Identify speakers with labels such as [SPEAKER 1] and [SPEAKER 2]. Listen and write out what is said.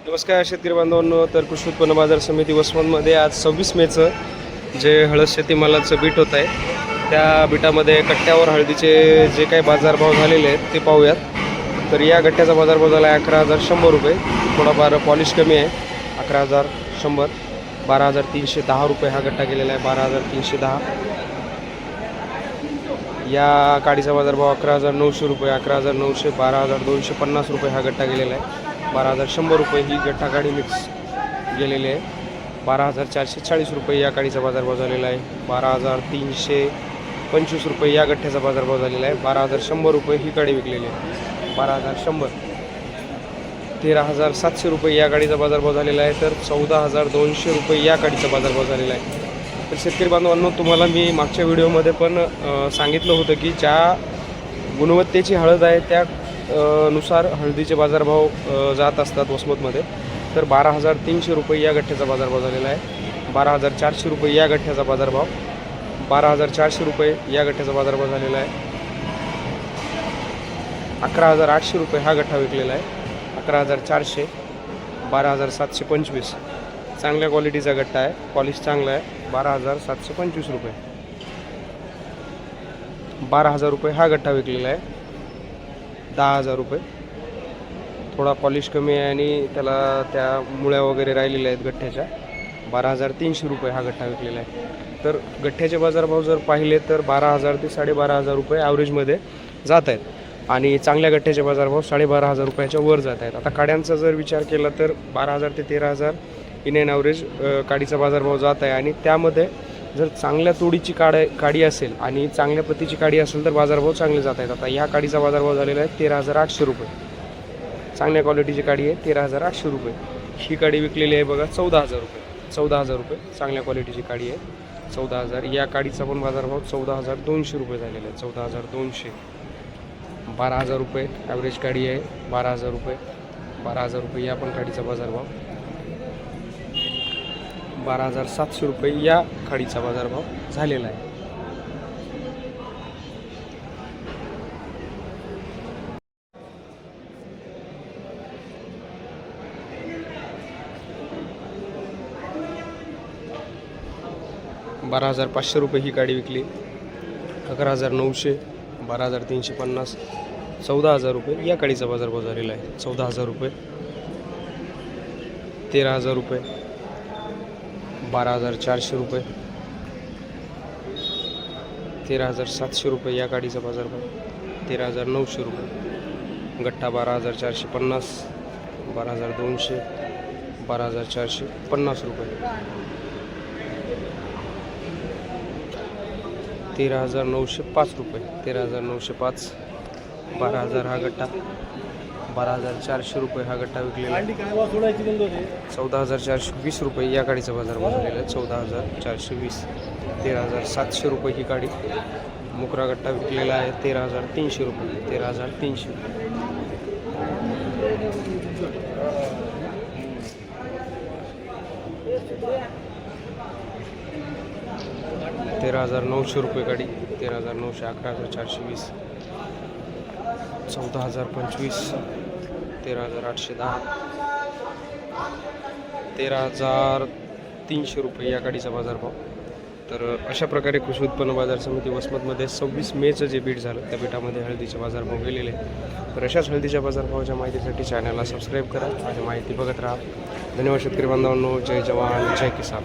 [SPEAKER 1] नमस्कार शेतकरी बांधवांनो. तर कृषी उत्पन्न बाजार समिती वसमतमध्ये आज 26 मेचं जे हळद शेतीमालाचं बीट होत आहे, त्या बीटामध्ये कट्ट्यावर हळदीचे जे काही बाजारभाव झालेले आहेत ते पाहूयात. तर या गट्ट्याचा बाजारभाव झाला आहे 11,100 रुपये. थोडाफार पॉलिश कमी आहे. 11,100. 12,310 रुपये हा गट्टा गेलेला आहे. 12,310. या काडीचा बाजारभाव 11,900 रुपये. 11,900. 12,250 रुपये हा गट्टा गेलेला आहे. 12,100 रुपये ही गट्टा काडी मिक्स गेलेली आहे. 12,440 रुपये या काडीचा बाजारभाव झालेला आहे. 12,325 रुपये या गठ्ठ्याचा बाजारभाव झालेला आहे. 12,100 रुपये ही काडी विकलेली आहे. 12,100. 13,700 रुपये या काडीचा बाजारभाव झालेला आहे. तर 14,200 रुपये या काडीचा बाजारभाव झालेला आहे. तर शेतकरी बांधवांनो, तुम्हाला मी मागच्या व्हिडिओमध्ये पण सांगितलं होतं की ज्या गुणवत्तेची हळद आहे त्या नुसार हळदीचे बाजारभाव जात असतात वसमतमध्ये. तर 12,300 रुपये या गठ्ठ्याचा बाजारभाव झालेला आहे. 12,400 रुपये या गठ्ठ्याचा बाजारभाव. 12,400 रुपये या गठ्ठ्याचा बाजारभाव झालेला आहे. 11,800 रुपये हा गठ्ठा विकलेला आहे. 11,400. 12,725. चांगल्या क्वालिटीचा गट्टा आहे, पॉलिश चांगला आहे. 12,725 रुपये. 12,000 रुपये हा गट्टा विकलेला आहे. 10,000 रुपये. थोडा पॉलिश कमी आहे आणि त्याला त्या मुळ्या वगैरे राहिलेल्या आहेत गठ्ठ्याच्या. 12,300 रुपये हा गट्ठा विकलेला आहे. तर गठ्ठ्याचे बाजारभाव जर पाहिले तर 12,000 ते 12,500 रुपये ॲव्हरेजमध्ये जात आहेत आणि चांगल्या गठ्ठ्याचे बाजारभाव 12,500 रुपयाच्या वर जात आहेत. आता काड्यांचा जर विचार केला तर 12,000 ते 13,000 इन एन ॲव्हरेज काडीचा बाजारभाव जात आहे आणि त्यामध्ये जर चांगल्या तोडीची काडी असेल आणि चांगल्या प्रतीची काडी असेल तर बाजारभाव चांगले जात आहेत. आता ह्या काडीचा बाजारभाव झालेला आहे 13,800 रुपये. चांगल्या क्वालिटीची काडी आहे. 13,800 रुपये. ही काडी विकलेली आहे बघा 14,000 रुपये. 14,000 रुपये चांगल्या क्वालिटीची काडी आहे. 14,000. या काडीचा पण बाजारभाव 14,200 रुपये झालेला आहे. 14,200. 12,000 रुपये ॲव्हरेज काडी आहे. 12,000 रुपये. 12,000 रुपये या पण काडीचा बाजारभाव. 12,700 रुपये या खाडीचा बाजारभाव झालेला आहे. ₹12,500 रुपये ही काडी विकली. 11,900. 12,350. 14,000 रुपये या काडीचा बाजारभाव झालेला आहे. 14,000 रुपये. 13,000 रुपये. 12,400 रुपये. 13,700 रुपये या काडीचा बाजारभाव. 13,900 रुपये. गट्टा 12,450. 12,200. 12,450 रुपये. 13,905 रुपये. 13,905. 12,000 हा गट्टा. 12,400 रुपये हा गट्टा विकलेला आहे. 14,420 रुपये या काडीचा बाजारभाव झालेला आहे. 14,420. 13,700 रुपये ही काडी. मुकरा गट्टा विकलेला आहे 13,300 रुपये. 13,300. 13,900 रुपये काडी. 13,900. 11,420. 14,025. 13,810. 13,300 रुपये या काडीचा बाजारभाव. तर अशा प्रकारे कृषी उत्पन्न बाजार समिती वसमतमध्ये 26 मेचं जे बीट झालं त्या बीटामध्ये हळदीचे बाजारभाव गेलेले. तर अशाच हळदीच्या बाजारभावाच्या माहितीसाठी चॅनलला सबस्क्राईब करा आणि माहिती बघत राहा. धन्यवाद शेतकरी बांधवांनो. जय जवान जय किसान.